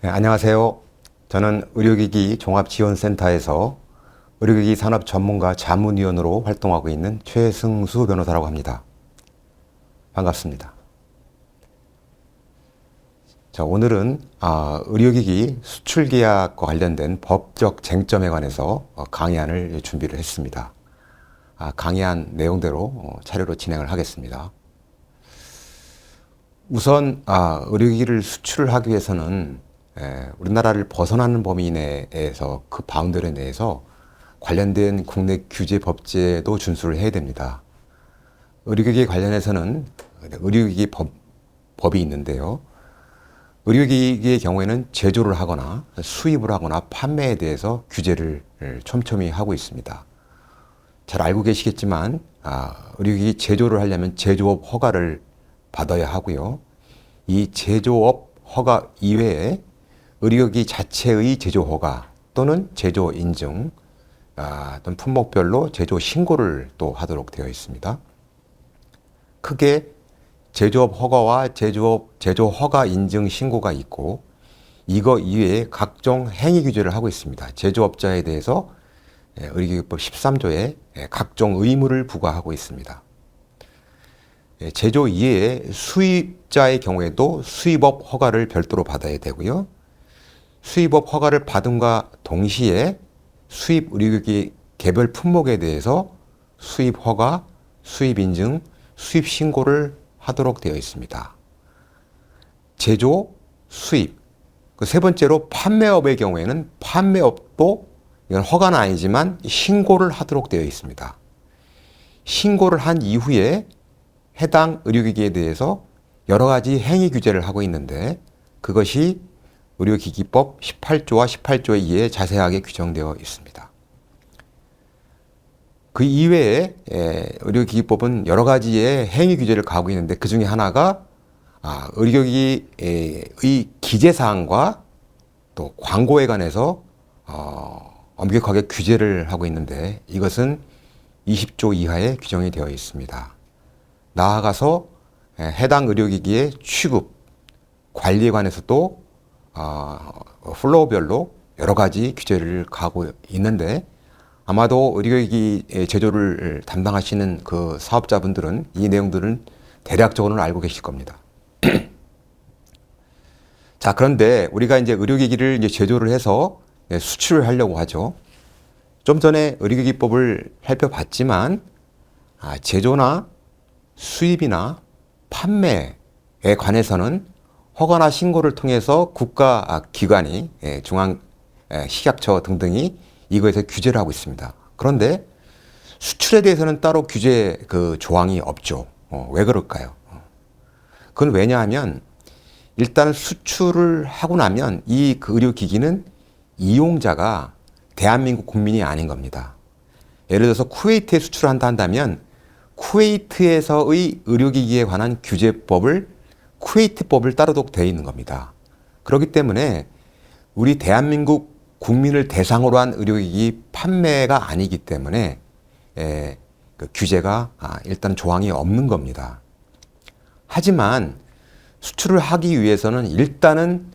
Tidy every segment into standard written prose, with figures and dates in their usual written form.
네, 안녕하세요. 저는 의료기기 종합지원센터에서 의료기기 산업 전문가 자문위원으로 활동하고 있는 최승수 변호사라고 합니다. 반갑습니다. 자, 오늘은 의료기기 수출계약과 관련된 법적 쟁점에 관해서 강의안을 준비를 했습니다. 강의안 내용대로 차례로 진행을 하겠습니다. 우선 의료기기를 수출을 하기 위해서는 우리나라를 벗어나는 범위 내에서 그 바운더리 내에서 관련된 국내 규제 법제도 준수를 해야 됩니다. 의료기기 관련해서는 의료기기 법이 있는데요. 의료기기의 경우에는 제조를 하거나 수입을 하거나 판매에 대해서 규제를 촘촘히 하고 있습니다. 잘 알고 계시겠지만 의료기기 제조를 하려면 제조업 허가를 받아야 하고요. 이 제조업 허가 이외에 의료기기 자체의 제조 허가 또는 제조 인증 또는 품목별로 제조 신고를 또 하도록 되어 있습니다. 크게 제조업 허가와 제조 허가 인증 신고가 있고 이거 이외에 각종 행위 규제를 하고 있습니다. 제조업자에 대해서 의료기기법 13조에 각종 의무를 부과하고 있습니다. 제조 이외에 수입자의 경우에도 수입업 허가를 별도로 받아야 되고요. 수입업 허가를 받음과 동시에 수입 의료기기 개별 품목에 대해서 수입 허가, 수입 인증, 수입 신고를 하도록 되어 있습니다. 제조, 수입. 그 세 번째로 판매업의 경우에는 판매업도 이건 허가는 아니지만 신고를 하도록 되어 있습니다. 신고를 한 이후에 해당 의료기기에 대해서 여러 가지 행위 규제를 하고 있는데 그것이 의료기기법 18조와 18조 2에 자세하게 규정되어 있습니다. 그 이외에 의료기기법은 여러 가지의 행위 규제를 가하고 있는데 그 중에 하나가 의료기기의 기재사항과 또 광고에 관해서 엄격하게 규제를 하고 있는데 이것은 20조 이하에 규정이 되어 있습니다. 나아가서 해당 의료기기의 취급, 관리에 관해서도 플로어별로 여러 가지 규제를 가하고 있는데 아마도 의료기기 제조를 담당하시는 그 사업자분들은 이 내용들은 대략적으로는 알고 계실 겁니다. 자, 그런데 우리가 이제 의료기기를 이제 제조를 해서 수출을 하려고 하죠. 좀 전에 의료기기법을 살펴봤지만 제조나 수입이나 판매에 관해서는 허가나 신고를 통해서 국가 기관이 중앙 식약처 등등이 이거에서 규제를 하고 있습니다. 그런데 수출에 대해서는 따로 규제 조항이 없죠. 왜 그럴까요? 그건 왜냐하면 일단 수출을 하고 나면 이 의료기기는 이용자가 대한민국 국민이 아닌 겁니다. 예를 들어서 쿠웨이트에 수출을 한다면 쿠웨이트에서의 의료기기에 관한 규제법을 쿠웨이트법을 따르도록 되어 있는 겁니다. 그렇기 때문에 우리 대한민국 국민을 대상으로 한 의료기기 판매가 아니기 때문에 그 규제가 일단 조항이 없는 겁니다. 하지만 수출을 하기 위해서는 일단은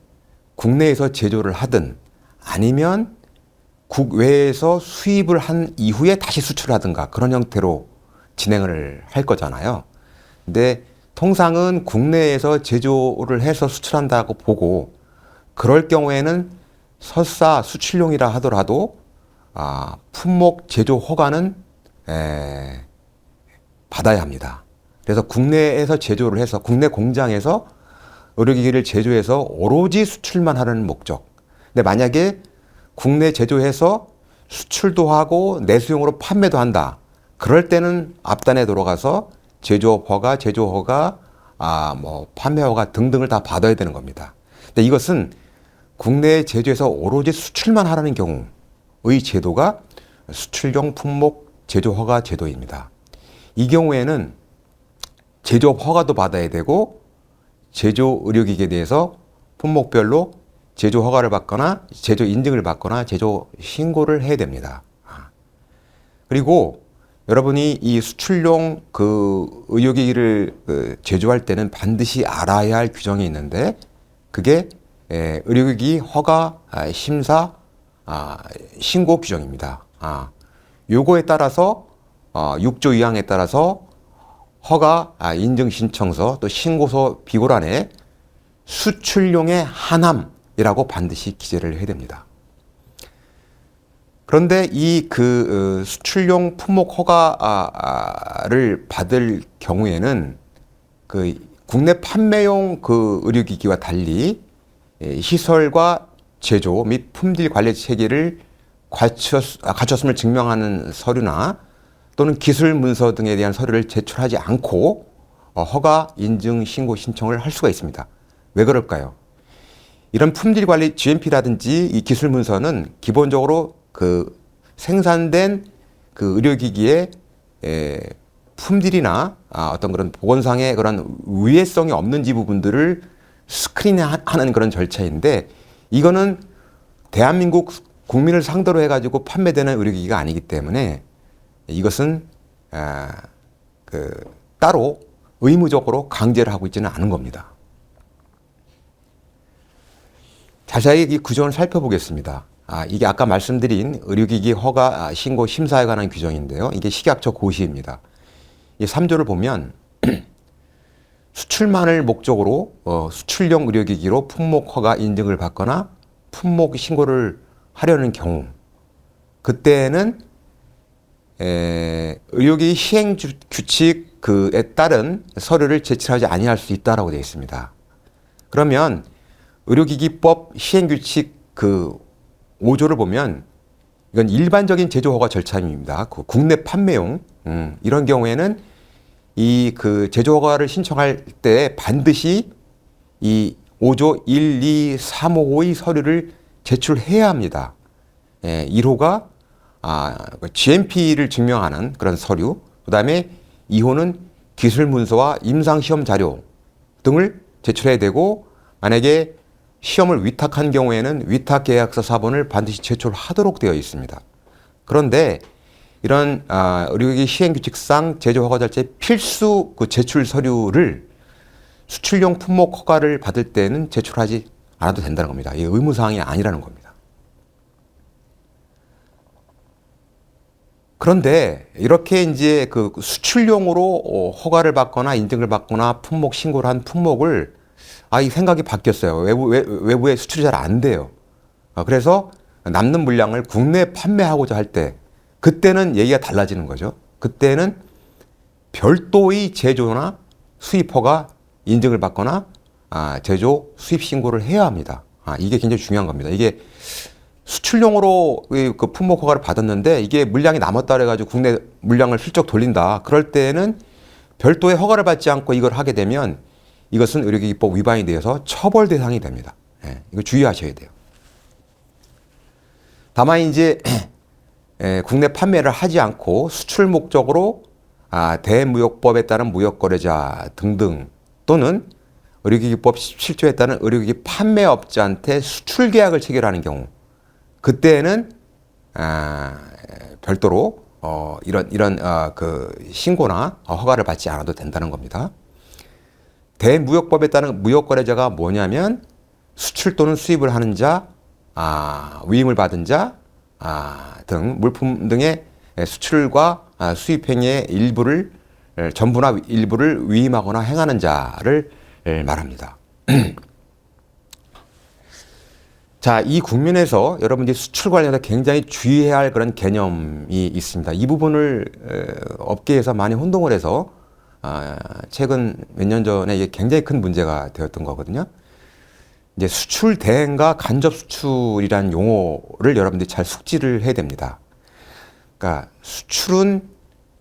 국내에서 제조를 하든 아니면 국외에서 수입을 한 이후에 다시 수출을 하든가 그런 형태로 진행을 할 거잖아요. 근데 통상은 국내에서 제조를 해서 수출한다고 보고 그럴 경우에는 설사 수출용이라 하더라도 품목 제조 허가는 받아야 합니다. 그래서 국내에서 제조를 해서 국내 공장에서 의료기기를 제조해서 오로지 수출만 하는 목적. 근데 만약에 국내 제조해서 수출도 하고 내수용으로 판매도 한다. 그럴 때는 앞단에 들어가서 제조업 허가, 제조 허가, 판매 허가 등등을 다 받아야 되는 겁니다. 근데 이것은 국내에 제조해서 오로지 수출만 하라는 경우의 제도가 수출용 품목 제조 허가 제도입니다. 이 경우에는 제조업 허가도 받아야 되고 제조 의료기기에 대해서 품목별로 제조 허가를 받거나 제조 인증을 받거나 제조 신고를 해야 됩니다. 그리고 여러분이 이 수출용 의료기기를 제조할 때는 반드시 알아야 할 규정이 있는데 그게 의료기기 허가, 심사, 신고 규정입니다. 요거에 따라서 6조 2항에 따라서 허가, 인증 신청서 또 신고서 비고란에 수출용의 한함이라고 반드시 기재를 해야 됩니다. 그런데 이 수출용 품목 허가를 받을 경우에는 국내 판매용 의료기기와 달리 시설과 제조 및 품질 관리 체계를 갖췄음을 증명하는 서류나 또는 기술 문서 등에 대한 서류를 제출하지 않고 허가, 인증, 신고 신청을 할 수가 있습니다. 왜 그럴까요? 이런 품질 관리 GMP라든지 이 기술 문서는 기본적으로 생산된 의료기기의 품질이나 어떤 그런 보건상의 그런 위해성이 없는지 부분들을 스크린하는 그런 절차인데, 이거는 대한민국 국민을 상대로 해가지고 판매되는 의료기기가 아니기 때문에 이것은 따로 의무적으로 강제를 하고 있지는 않은 겁니다. 자세히 이 규정을 살펴보겠습니다. 이게 아까 말씀드린 의료기기 허가, 신고, 심사에 관한 규정인데요. 이게 식약처 고시입니다. 이 3조를 보면 수출만을 목적으로 수출용 의료기기로 품목 허가 인증을 받거나 품목 신고를 하려는 경우, 그때는 의료기기 시행 규칙에 따른 서류를 제출하지 아니할 수 있다라고 되어 있습니다. 그러면 의료기기법 시행규칙 5조를 보면 이건 일반적인 제조허가 절차입니다. 국내 판매용 이런 경우에는 이 제조허가를 신청할 때 반드시 이 5조 1, 2, 3, 5, 5의 서류를 제출해야 합니다. 1호가 GMP를 증명하는 그런 서류, 그 다음에 2호는 기술 문서와 임상시험 자료 등을 제출해야 되고, 만약에 시험을 위탁한 경우에는 위탁계약서 사본을 반드시 제출하도록 되어 있습니다. 그런데 이런 의료기기 시행규칙상 제조허가 절차의 필수 제출 서류를 수출용 품목 허가를 받을 때는 제출하지 않아도 된다는 겁니다. 이게 의무사항이 아니라는 겁니다. 그런데 이렇게 이제 수출용으로 허가를 받거나 인증을 받거나 품목 신고를 한 품목을 이 생각이 바뀌었어요. 외부에 수출이 잘 안 돼요. 그래서 남는 물량을 국내에 판매하고자 할 때, 그때는 얘기가 달라지는 거죠. 그때는 별도의 제조나 수입 허가 인증을 받거나 제조 수입 신고를 해야 합니다. 이게 굉장히 중요한 겁니다. 이게 수출용으로 품목 허가를 받았는데 이게 물량이 남았다 그래가지고 국내 물량을 슬쩍 돌린다. 그럴 때는 별도의 허가를 받지 않고 이걸 하게 되면 이것은 의료기기법 위반이 되어서 처벌 대상이 됩니다. 이거 주의하셔야 돼요. 다만 이제 국내 판매를 하지 않고 수출 목적으로 대무역법에 따른 무역거래자 등등, 또는 의료기기법 17조에 따른 의료기기 판매업자한테 수출 계약을 체결하는 경우, 그때는 별도로 이런 신고나 허가를 받지 않아도 된다는 겁니다. 대무역법에 따른 무역거래자가 뭐냐면 수출 또는 수입을 하는 자, 위임을 받은 자 등 물품 등의 수출과 수입 행위의 전부나 일부를 위임하거나 행하는 자를 말합니다. 자, 이 국면에서 여러분들이 수출 관련해서 굉장히 주의해야 할 그런 개념이 있습니다. 이 부분을 업계에서 많이 혼동을 해서 최근 몇 년 전에 이게 굉장히 큰 문제가 되었던 거거든요. 이제 수출 대행과 간접 수출이라는 용어를 여러분들이 잘 숙지를 해야 됩니다. 그러니까 수출은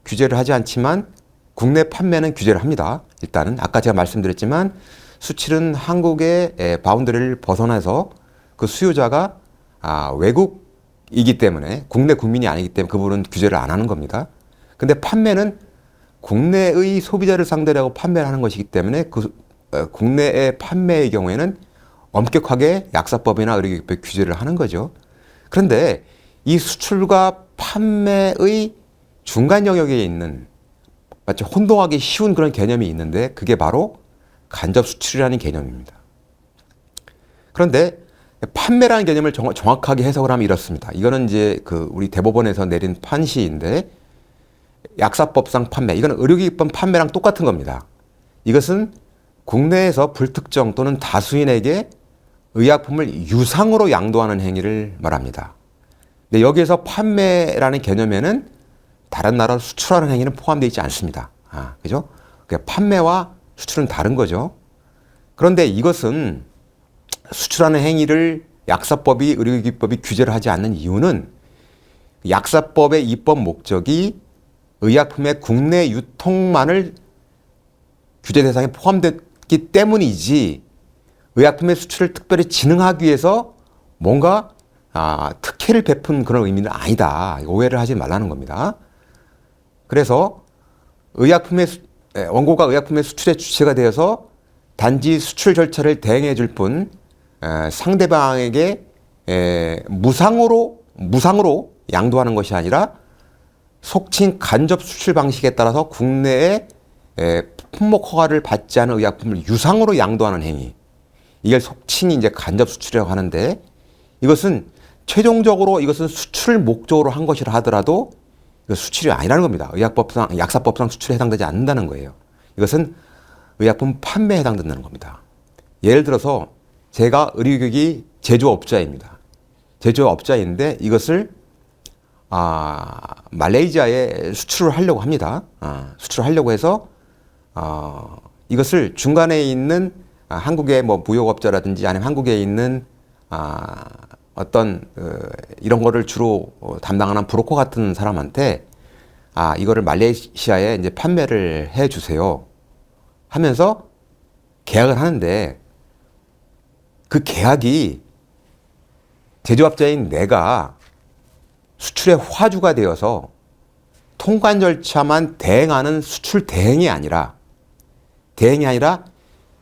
규제를 하지 않지만 국내 판매는 규제를 합니다. 일단은 아까 제가 말씀드렸지만 수출은 한국의 바운더리를 벗어나서 그 수요자가 외국이기 때문에, 국내 국민이 아니기 때문에 그 부분은 규제를 안 하는 겁니다. 근데 판매는 국내의 소비자를 상대로 하고 판매를 하는 것이기 때문에 국내의 판매의 경우에는 엄격하게 약사법이나 의료기기법 규제를 하는 거죠. 그런데 이 수출과 판매의 중간 영역에 있는 마치 혼동하기 쉬운 그런 개념이 있는데, 그게 바로 간접 수출이라는 개념입니다. 그런데 판매라는 개념을 정확하게 해석을 하면 이렇습니다. 이거는 이제 그 우리 대법원에서 내린 판시인데 약사법상 판매, 이거는 의료기기법 판매랑 똑같은 겁니다. 이것은 국내에서 불특정 또는 다수인에게 의약품을 유상으로 양도하는 행위를 말합니다. 근데 여기에서 판매라는 개념에는 다른 나라로 수출하는 행위는 포함되어 있지 않습니다. 그죠? 그러니까 판매와 수출은 다른 거죠. 그런데 이것은 수출하는 행위를 약사법이 의료기기법이 규제를 하지 않는 이유는 약사법의 입법 목적이 의약품의 국내 유통만을 규제 대상에 포함됐기 때문이지 의약품의 수출을 특별히 진흥하기 위해서 뭔가 특혜를 베푼 그런 의미는 아니다. 오해를 하지 말라는 겁니다. 그래서 원고가 의약품의 수출의 주체가 되어서 단지 수출 절차를 대행해 줄 뿐 상대방에게 무상으로 양도하는 것이 아니라 속칭 간접 수출 방식에 따라서 국내에 품목 허가를 받지 않은 의약품을 유상으로 양도하는 행위. 이걸 속칭이 이제 간접 수출이라고 하는데 이것은 최종적으로 이것은 수출을 목적으로 한 것이라 하더라도 수출이 아니라는 겁니다. 의약법상, 약사법상 수출에 해당되지 않는다는 거예요. 이것은 의약품 판매에 해당된다는 겁니다. 예를 들어서 제가 의료기기 제조업자입니다. 제조업자인데 이것을 말레이시아에 수출을 하려고 합니다. 수출을 하려고 해서 이것을 중간에 있는 한국의 뭐 무역업자라든지 아니면 한국에 있는 어떤 이런 거를 주로 담당하는 브로커 같은 사람한테 이거를 말레이시아에 이제 판매를 해 주세요 하면서 계약을 하는데 그 계약이 제조업자인 내가 수출의 화주가 되어서 통관 절차만 대행하는 수출 대행이 아니라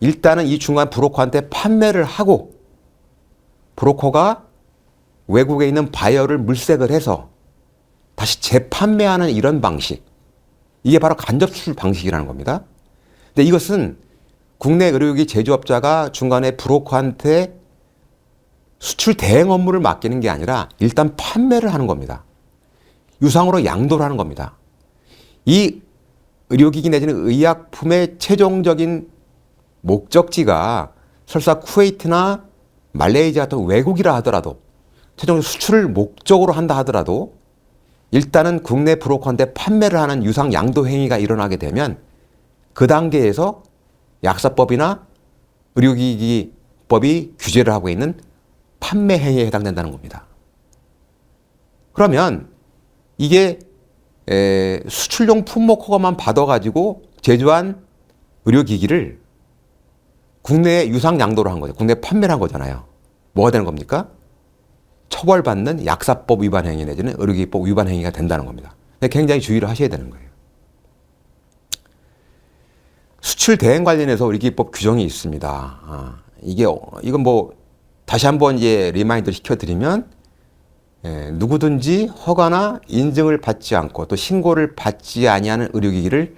일단은 이 중간 브로커한테 판매를 하고 브로커가 외국에 있는 바이어를 물색을 해서 다시 재판매하는 이런 방식. 이게 바로 간접 수출 방식이라는 겁니다. 근데 이것은 국내 의료기기 제조업자가 중간에 브로커한테 수출 대행 업무를 맡기는 게 아니라 일단 판매를 하는 겁니다. 유상으로 양도를 하는 겁니다. 이 의료기기 내지는 의약품의 최종적인 목적지가 설사 쿠웨이트나 말레이시아 같은 외국이라 하더라도 최종적으로 수출을 목적으로 한다 하더라도 일단은 국내 브로커한테 판매를 하는 유상 양도 행위가 일어나게 되면 그 단계에서 약사법이나 의료기기법이 규제를 하고 있는 판매 행위에 해당된다는 겁니다. 그러면 이게 수출용 품목 허가만 받아가지고 제조한 의료기기를 국내에 유상 양도를 한 거죠. 국내에 판매를 한 거잖아요. 뭐가 되는 겁니까? 처벌받는 약사법 위반 행위 내지는 의료기기법 위반 행위가 된다는 겁니다. 굉장히 주의를 하셔야 되는 거예요. 수출 대행 관련해서 의료기기법 규정이 있습니다. 이건 뭐 다시 한번 이제 리마인드 시켜드리면 누구든지 허가나 인증을 받지 않고 또 신고를 받지 아니하는 의료기기를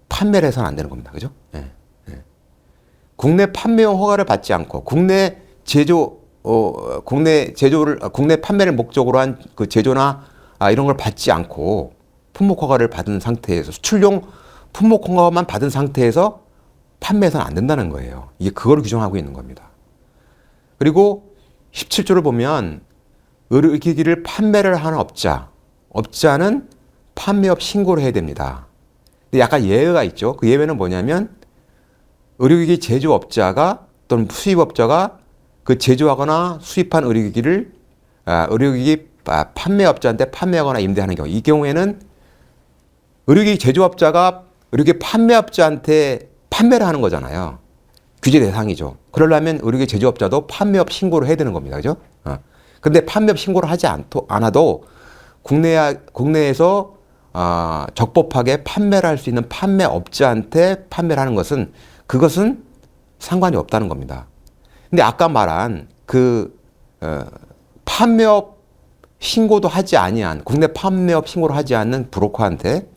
판매를 해서는 안 되는 겁니다. 그죠? 국내 판매용 허가를 받지 않고 국내 판매를 목적으로 한 그 제조나 이런 걸 받지 않고 품목 허가를 받은 상태에서 수출용 품목 허가만 받은 상태에서 판매해서는 안 된다는 거예요. 이게 그걸 규정하고 있는 겁니다. 그리고 17조를 보면 의료기기를 판매를 하는 업자는 판매업 신고를 해야 됩니다. 근데 약간 예외가 있죠. 그 예외는 뭐냐면 의료기기 제조업자가 또는 수입업자가 그 제조하거나 수입한 의료기기를 의료기기 판매업자한테 판매하거나 임대하는 경우, 이 경우에는 의료기기 제조업자가 의료기기 판매업자한테 판매를 하는 거잖아요. 규제 대상이죠. 그러려면 의료기기 제조업자도 판매업 신고를 해야 되는 겁니다. 그죠? 근데 판매업 신고를 하지 않아도 국내에서 적법하게 판매를 할 수 있는 판매업자한테 판매를 하는 그것은 상관이 없다는 겁니다. 근데 아까 말한 판매업 신고도 하지 아니한, 국내 판매업 신고를 하지 않는 브로커한테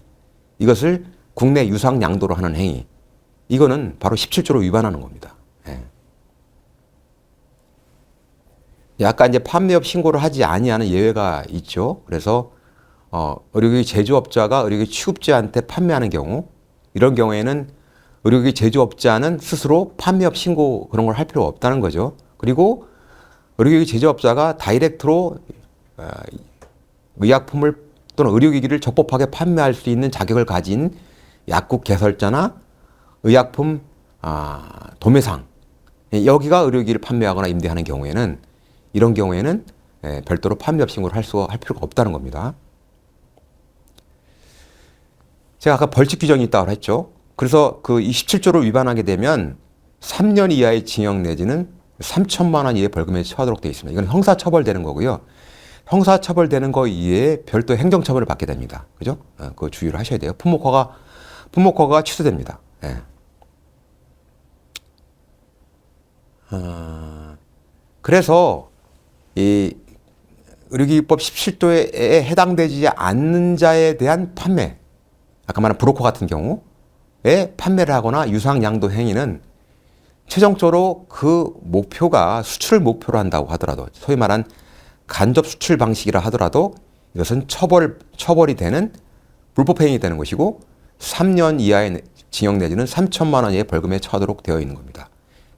이것을 국내 유상 양도로 하는 행위, 이거는 바로 17조를 위반하는 겁니다. 약간 이제 판매업 신고를 하지 아니하는 예외가 있죠. 그래서 의료기기 제조업자가 의료기기 취급자한테 판매하는 경우, 이런 경우에는 의료기기 제조업자는 스스로 판매업 신고 그런 걸 할 필요가 없다는 거죠. 그리고 의료기기 제조업자가 다이렉트로 의약품을 또는 의료기기를 적법하게 판매할 수 있는 자격을 가진 약국 개설자나 의약품 도매상, 여기가 의료기기를 판매하거나 임대하는 경우에는, 이런 경우에는 별도로 판매업 신고를 할 필요가 없다는 겁니다. 제가 아까 벌칙 규정이 있다고 했죠. 그래서 그 27조를 위반하게 되면 3년 이하의 징역 내지는 3천만 원 이하의 벌금에 처하도록 되어 있습니다. 이건 형사처벌되는 거고요. 형사처벌되는 거 이외에 별도 행정처벌을 받게 됩니다. 그죠? 그거 주의를 하셔야 돼요. 품목허가가 취소됩니다. 예. 그래서 이 의료기기법 17조에 해당되지 않는 자에 대한 판매, 아까 말한 브로커 같은 경우에 판매를 하거나 유상양도 행위는 최종적으로 그 목표가 수출을 목표로 한다고 하더라도, 소위 말한 간접 수출 방식이라 하더라도 이것은 처벌이 되는 불법 행위가 되는 것이고 3년 이하의 징역 내지는 3천만 원 이하의 벌금에 처하도록 되어 있는 겁니다.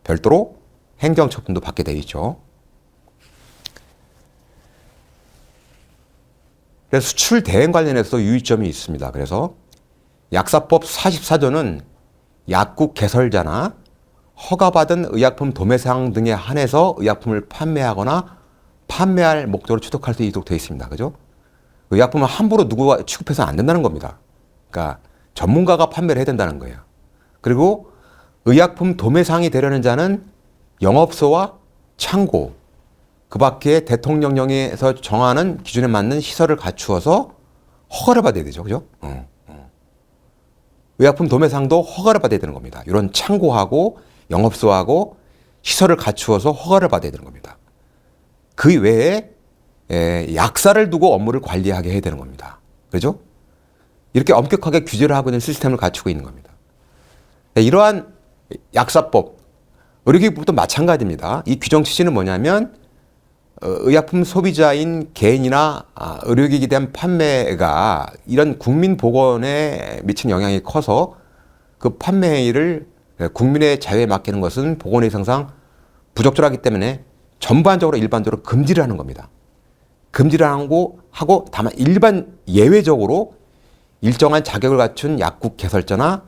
별도로 행정처분도 받게 되어 있죠. 그래서 수출 대행 관련해서도 유의점이 있습니다. 그래서 약사법 44조는 약국 개설자나 허가받은 의약품 도매상 등에 한해서 의약품을 판매하거나 판매할 목적으로 취득할 수 있도록 되어 있습니다. 그죠? 의약품은 함부로 누구가 취급해서는 안 된다는 겁니다. 그러니까 전문가가 판매를 해야 된다는 거예요. 그리고 의약품 도매상이 되려는 자는 영업소와 창고, 그 밖에 대통령령에서 정하는 기준에 맞는 시설을 갖추어서 허가를 받아야 되죠. 그죠? 의약품 도매상도 허가를 받아야 되는 겁니다. 이런 창고하고 영업소하고 시설을 갖추어서 허가를 받아야 되는 겁니다. 그 외에 약사를 두고 업무를 관리하게 해야 되는 겁니다. 그죠? 이렇게 엄격하게 규제를 하고 있는 시스템을 갖추고 있는 겁니다. 이러한 약사법, 의료기기법도 마찬가지입니다. 이 규정 취지는 뭐냐면 의약품 소비자인 개인이나 의료기기에 대한 판매가 이런 국민 보건에 미친 영향이 커서 그 판매 행위를 국민의 자유에 맡기는 것은 보건의상상 부적절하기 때문에 전반적으로 일반적으로 금지를 하는 겁니다. 금지를 하고 다만 일반 예외적으로 일정한 자격을 갖춘 약국 개설자나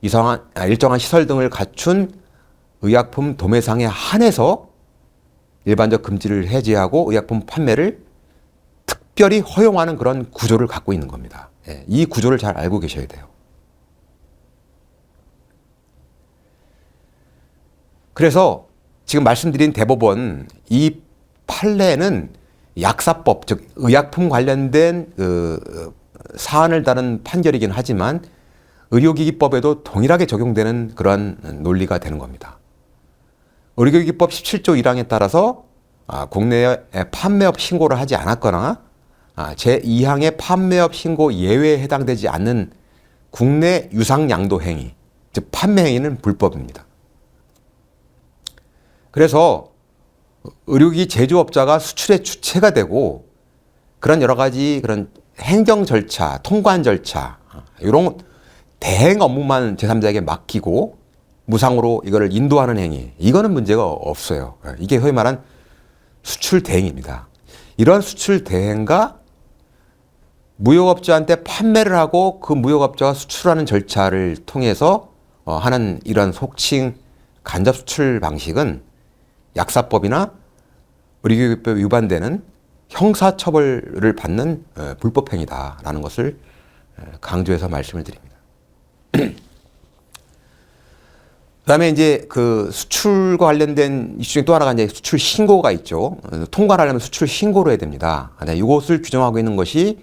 일정한 시설 등을 갖춘 의약품 도매상에 한해서 일반적 금지를 해제하고 의약품 판매를 특별히 허용하는 그런 구조를 갖고 있는 겁니다. 이 구조를 잘 알고 계셔야 돼요. 그래서 지금 말씀드린 대법원 이 판례는 약사법, 즉 의약품 관련된 사안을 다룬 판결이긴 하지만 의료기기법에도 동일하게 적용되는 그런 논리가 되는 겁니다. 의료기기법 17조 1항에 따라서 국내에 판매업 신고를 하지 않았거나 제2항의 판매업 신고 예외에 해당되지 않는 국내 유상양도 행위, 즉 판매 행위는 불법입니다. 그래서 의료기기 제조업자가 수출의 주체가 되고 그런 여러 가지 그런 행정 절차, 통관 절차, 이런 대행 업무만 제3자에게 맡기고 무상으로 이거를 인도하는 행위, 이거는 문제가 없어요. 이게 소위 말한 수출 대행입니다. 이런 수출 대행과 무역업자한테 판매를 하고 그 무역업자가 수출하는 절차를 통해서 하는 이런 속칭 간접 수출 방식은 약사법이나 의료기기법에 위반되는 형사처벌을 받는 불법행위다라는 것을 강조해서 말씀을 드립니다. 그다음에 이제 그 수출과 관련된 이슈 중에 또 하나가 이제 수출 신고가 있죠. 통과를 하려면 수출 신고를 해야 됩니다. 이것을 규정하고 있는 것이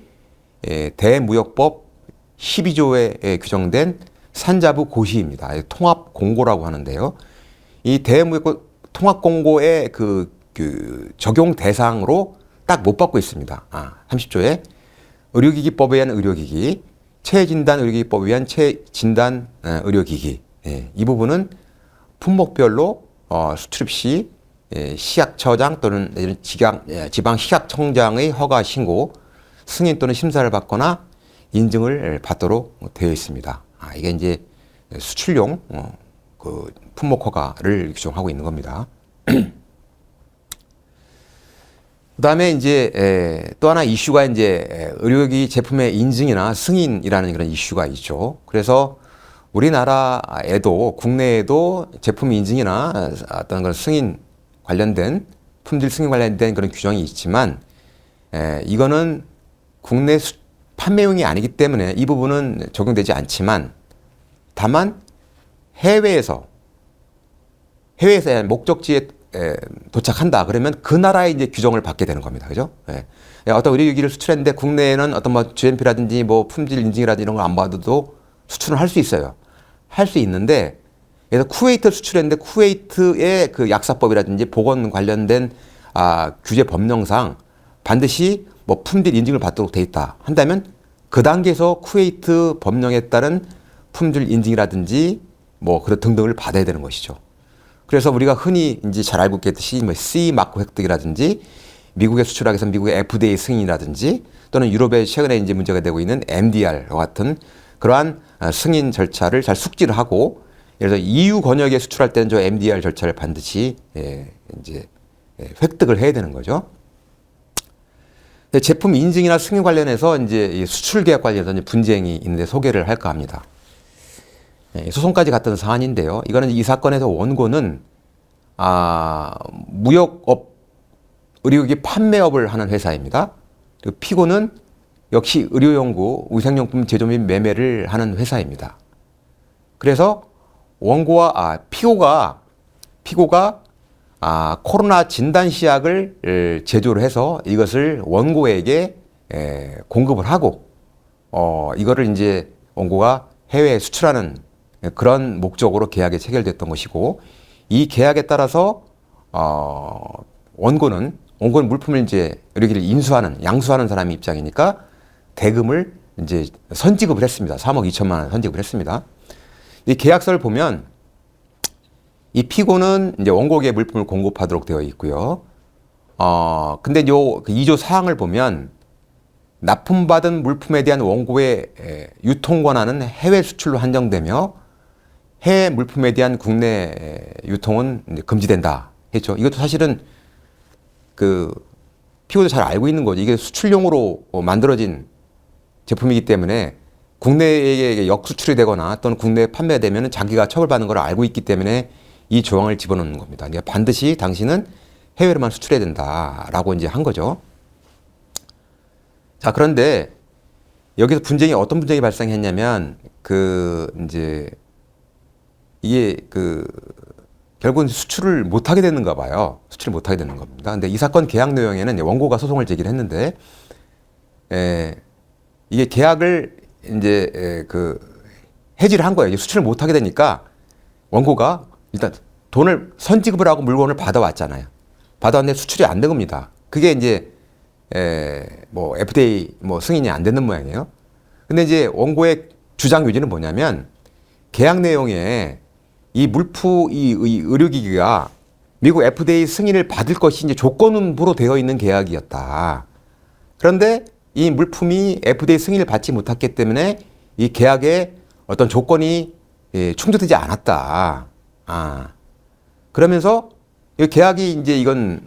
대무역법 12조에 규정된 산자부 고시입니다. 통합 공고라고 하는데요. 이 대무역법 통합 공고의 그 적용 대상으로 딱 못 받고 있습니다. 30조에 의료기기법에 의한 의료기기, 체진단 의료기기법에 의한 체진단 의료기기. 이 부분은 품목별로 수출입 시 시약처장 또는 지방 시약청장의 허가 신고, 승인 또는 심사를 받거나 인증을 받도록 되어 있습니다. 이게 이제 수출용 그 품목 허가를 규정하고 있는 겁니다. 그다음에 이제 또 하나 이슈가 이제 의료기 제품의 인증이나 승인이라는 그런 이슈가 있죠. 그래서 우리나라에도 국내에도 제품 인증이나 어떤 그런 승인 관련된 품질 승인 관련된 그런 규정이 있지만 이거는 국내 판매용이 아니기 때문에 이 부분은 적용되지 않지만 다만 해외에서 목적지에 도착한다 그러면 그 나라의 이제 규정을 받게 되는 겁니다. 그죠? 어떤 의료기기를 수출했는데 국내에는 어떤 뭐 GMP라든지 뭐 품질 인증이라든지 이런 거 안 받아도 수출을 할 수 있어요. 할 수 있는데 그래서 쿠웨이트를 수출했는데 쿠웨이트의 그 약사법이라든지 보건 관련된 규제 법령상 반드시 뭐 품질 인증을 받도록 돼 있다 한다면 그 단계에서 쿠웨이트 법령에 따른 품질 인증이라든지 뭐 그런 등등을 받아야 되는 것이죠. 그래서 우리가 흔히 이제 잘 알고 있겠듯이 뭐 C 마크 획득이라든지 미국에 수출하기 위해서 미국의 FDA 승인이라든지 또는 유럽에 최근에 이제 문제가 되고 있는 MDR과 같은 그러한 승인 절차를 잘 숙지를 하고 예를 들어 EU 권역에 수출할 때는 저 MDR 절차를 반드시 이제 획득을 해야 되는 거죠. 제품 인증이나 승인 관련해서 이제 수출 계약 관련해서 분쟁이 있는데 소개를 할까 합니다. 소송까지 갔던 사안인데요. 이거는 이 사건에서 원고는 무역업 의료기기 판매업을 하는 회사입니다. 그리고 피고는 역시 의료연구 위생용품 제조 및 매매를 하는 회사입니다. 그래서 원고와 피고가 코로나 진단 시약을 제조를 해서 이것을 원고에게 공급을 하고 이거를 이제 원고가 해외에 수출하는 그런 목적으로 계약이 체결됐던 것이고 이 계약에 따라서 원고는 물품을 이제 의료기를 양수하는 사람의 입장이니까 대금을 이제 선지급을 했습니다. 3억 2천만 원 선지급을 했습니다. 이 계약서를 보면 이 피고는 이제 원고에게 물품을 공급하도록 되어 있고요. 근데 요 2조 사항을 보면 납품받은 물품에 대한 원고의 유통 권한은 해외 수출로 한정되며 해외 물품에 대한 국내 유통은 이제 금지된다 했죠. 이것도 사실은 그 피고도 잘 알고 있는 거죠. 이게 수출용으로 만들어진 제품이기 때문에 국내에 역수출이 되거나 또는 국내에 판매되면 자기가 처벌받는 걸 알고 있기 때문에 이 조항을 집어넣는 겁니다. 그러니까 반드시 당신은 해외로만 수출해야 된다라고 이제 한 거죠. 자, 그런데 여기서 어떤 분쟁이 발생했냐면 이게 결국은 수출을 못하게 되는가 봐요. 수출을 못하게 되는 겁니다. 근데 이 사건 계약 내용에는 원고가 소송을 제기를 했는데 이게 계약을 이제 해지를 한 거예요. 수출을 못하게 되니까 원고가 일단 돈을 선지급을 하고 물건을 받아왔잖아요. 받아왔는데 수출이 안 된 겁니다. 그게 이제 뭐 FDA 승인이 안 되는 모양이에요. 근데 이제 원고의 주장 요지는 뭐냐면 계약 내용에 이 의료기기가 미국 FDA 승인을 받을 것이 이제 조건으로 되어 있는 계약이었다. 그런데 이 물품이 FDA 승인을 받지 못했기 때문에 이 계약에 어떤 조건이 충족되지 않았다. 그러면서 이 계약이 이제 이건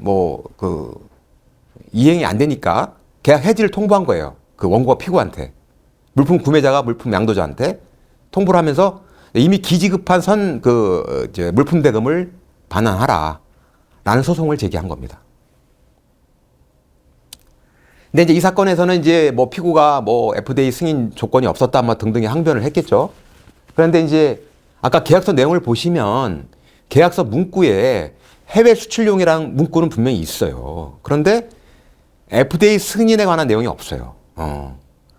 이행이 안 되니까 계약 해지를 통보한 거예요. 그 원고가 피고한테. 물품 구매자가 물품 양도자한테 통보를 하면서 이미 기지급한 물품 대금을 반환하라. 라는 소송을 제기한 겁니다. 근데 이제 이 사건에서는 이제 피고가 FDA 승인 조건이 없었다 등등의 항변을 했겠죠. 그런데 이제 아까 계약서 내용을 보시면 계약서 문구에 해외 수출용이라는 문구는 분명히 있어요. 그런데 FDA 승인에 관한 내용이 없어요.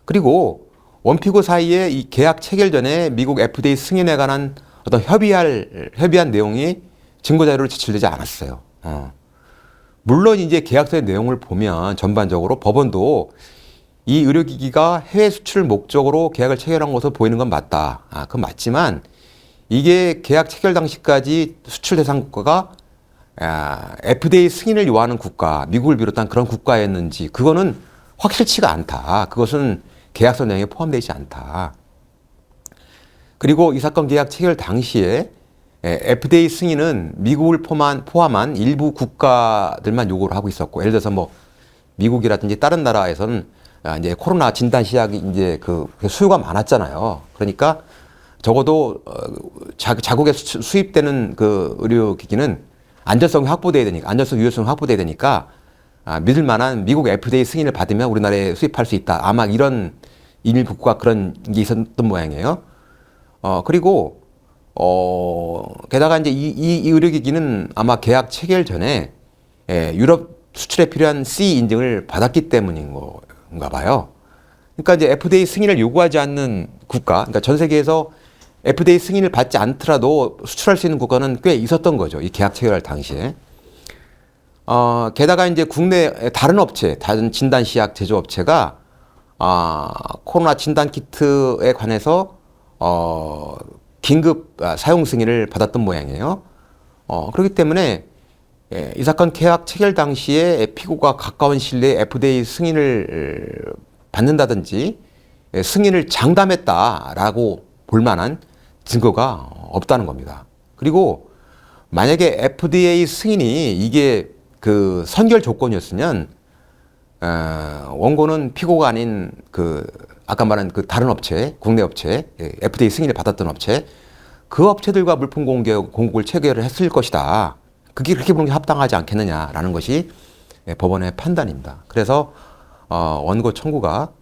그리고 원피고 사이에 이 계약 체결 전에 미국 FDA 승인에 관한 어떤 협의한 내용이 증거자료로 제출되지 않았어요. 물론 이제 계약서의 내용을 보면 전반적으로 법원도 이 의료기기가 해외 수출 목적으로 계약을 체결한 것으로 보이는 건 맞다. 그건 맞지만 이게 계약 체결 당시까지 수출 대상 국가가 FDA 승인을 요하는 국가, 미국을 비롯한 그런 국가였는지 그거는 확실치가 않다. 그것은 계약서 내용에 포함되지 않다. 그리고 이 사건 계약 체결 당시에 FDA 승인은 미국을 포함한 일부 국가들만 요구를 하고 있었고, 예를 들어서 뭐 미국이라든지 다른 나라에서는 이제 코로나 진단 시약이 이제 그 수요가 많았잖아요. 그러니까 적어도 자국에 수입되는 그 의료기기는 안전성이 확보돼야 되니까, 안전성 유효성이 확보돼야 되니까 믿을 만한 미국 FDA 승인을 받으면 우리나라에 수입할 수 있다. 아마 이런 일부국가 그런 게 있었던 모양이에요. 그리고 게다가 이제 이 의료기기는 아마 계약 체결 전에 유럽 수출에 필요한 CE 인증을 받았기 때문인 건가 봐요. 그러니까 이제 FDA 승인을 요구하지 않는 국가, 그러니까 전 세계에서 FDA 승인을 받지 않더라도 수출할 수 있는 국가는 꽤 있었던 거죠. 이 계약 체결할 당시에. 게다가 이제 국내 다른 업체, 다른 진단 시약 제조업체가 코로나 진단 키트에 관해서 긴급 사용 승인을 받았던 모양이에요. 그렇기 때문에 이 사건 계약 체결 당시에 피고가 가까운 시일 내에 FDA 승인을 받는다든지 승인을 장담했다라고 볼 만한 증거가 없다는 겁니다. 그리고 만약에 FDA 승인이 이게 그 선결 조건이었으면 원고는 피고가 아닌 그 아까 말한 그 다른 업체, 국내 업체, FDA 승인을 받았던 업체, 그 업체들과 물품 공급을 체결을 했을 것이다. 그게 그렇게 보는 게 합당하지 않겠느냐라는 것이 법원의 판단입니다. 그래서 원고 청구가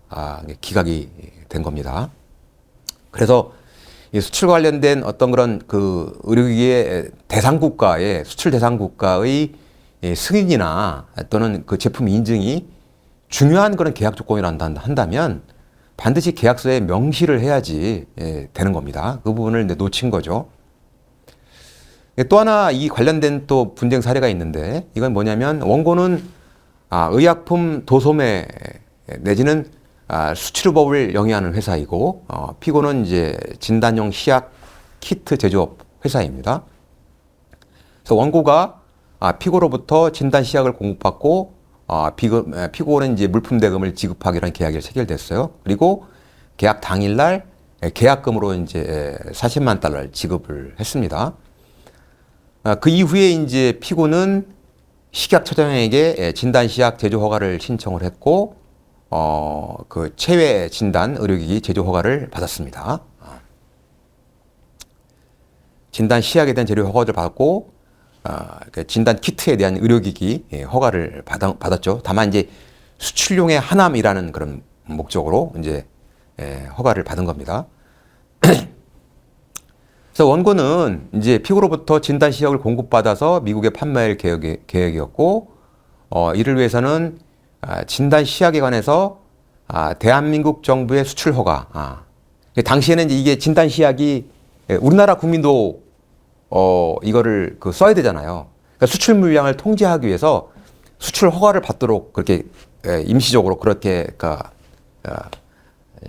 기각이 된 겁니다. 그래서 이 수출 관련된 어떤 그런 그 의료기기의 대상 국가의 수출 대상 국가의 승인이나 또는 그 제품 인증이 중요한 그런 계약 조건이라 한다면 반드시 계약서에 명시를 해야지 되는 겁니다. 그 부분을 놓친 거죠. 또 하나 이 관련된 또 분쟁 사례가 있는데 이건 뭐냐면 원고는 의약품 도소매 내지는 수출업을 영위하는 회사이고 피고는 이제 진단용 시약 키트 제조업 회사입니다. 그래서 원고가 피고로부터 진단 시약을 공급받고 피고는 이제 물품 대금을 지급하기로 한 계약이 체결됐어요. 그리고 계약 당일날 계약금으로 이제 40만 달러를 지급을 했습니다. 그 이후에 이제 피고는 식약처장에게 진단시약 제조 허가를 신청을 했고, 그 체외 진단 의료기기 제조 허가를 받았습니다. 진단시약에 대한 제조 허가를 받고, 그 진단 키트에 대한 의료기기 허가를 받았죠. 다만 이제 수출용의 하남이라는 그런 목적으로 이제 허가를 받은 겁니다. 그래서 원고는 이제 피고로부터 진단 시약을 공급받아서 미국에 판매할 계획이었고, 이를 위해서는 진단 시약에 관해서 대한민국 정부의 수출 허가. 당시에는 이게 진단 시약이 우리나라 국민도 이거를 써야 되잖아요. 그러니까 수출 물량을 통제하기 위해서 수출 허가를 받도록 그렇게 임시적으로 그렇게